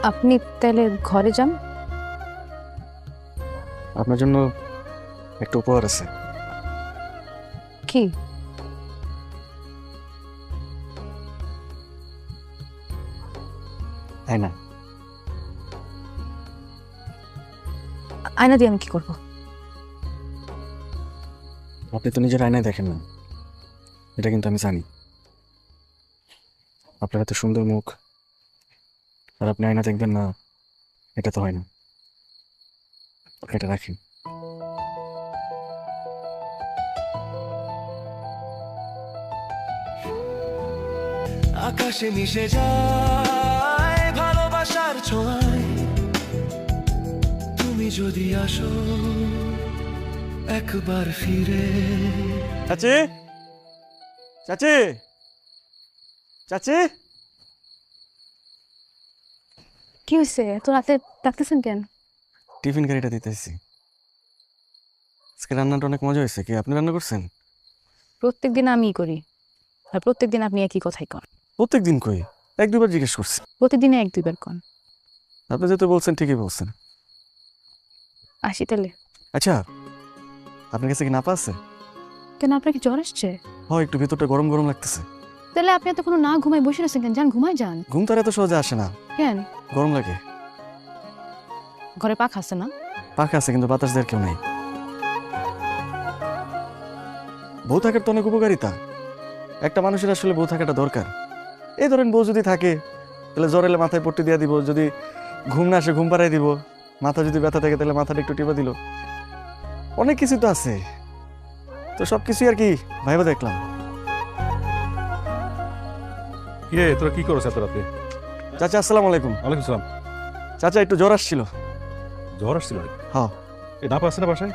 আপনি তাহলে ঘরে যান। আপনার জন্য একটা উপহার আছে। কি? আয়না। আয়না দিয়ে আমি কি করব? আপনি তো নিজের আয়নায় দেখেন না, এটা কিন্তু আমি জানি। আপনার এত সুন্দর মুখ আর আপনি আয়না দেখবেন না, এটা তো হয় না। এটা রাখেন। আকাশে মিশে যায় ভালোবাসার ছোঁয়ায়, তুমি যদি আসো একবার ফিরে। চাচি, চাচি, চাচি। কি হয়েছে? এত রাতে ডাকতেছেন কেন? টিফিন গাড়িটা দিতেছি। আজকে রান্নাটা অনেক মজা হয়েছে। কি আপনি রান্না করছেন? প্রত্যেকদিন আমিই করি, আর প্রত্যেকদিন আপনি একই কথাই কন। প্রত্যেক দিন কই, এক দুবার জিজ্ঞেস করছি। প্রতিদিনে এক দুইবার কন। আপনি যেহেতু বলছেন ঠিকই বলছেন। আসি তাহলে। আচ্ছা, আপনার কাছে কি নাপা আছে? কেন, আপনার কি জ্বর আসছে? হয়, একটু ভেতরটা গরম গরম লাগতেছে। তাহলে আপনি এত কোনো না ঘুমাই বসে আছেন কেন? যান ঘুমাই যান। ঘুম তার এত সহজে আসে না, কেন? গরম লাগে। ঘরে পাখা আছে না? পাখা আছে কিন্তু বাতাস দেওয়ার কেউ নাই। বউ থাকার তো অনেক উপকারিতা। একটা মানুষের আসলে বউ থাকাটা দরকার। এই ধরেন, বউ যদি থাকে তাহলে জ্বর এলে মাথায় পট্টি দিয়ে দিব, যদি ঘুম না আসে ঘুম পাড়াই দিব, মাথা যদি ব্যথা থাকে তাহলে মাথাটা একটু টিপে দিল। অনেক কিছু তো আছে, তো সব কিছুই আর কি ভাইবা দেখলাম। কিরে তোরা কি করছ এত রাতে? চাচা আসসালামু আলাইকুম। ওয়ালাইকুম সালাম। চাচা একটু জ্বর আসছিল। জ্বর আসছিল? হ্যাঁ। এ নাপা আছে না বাসায়?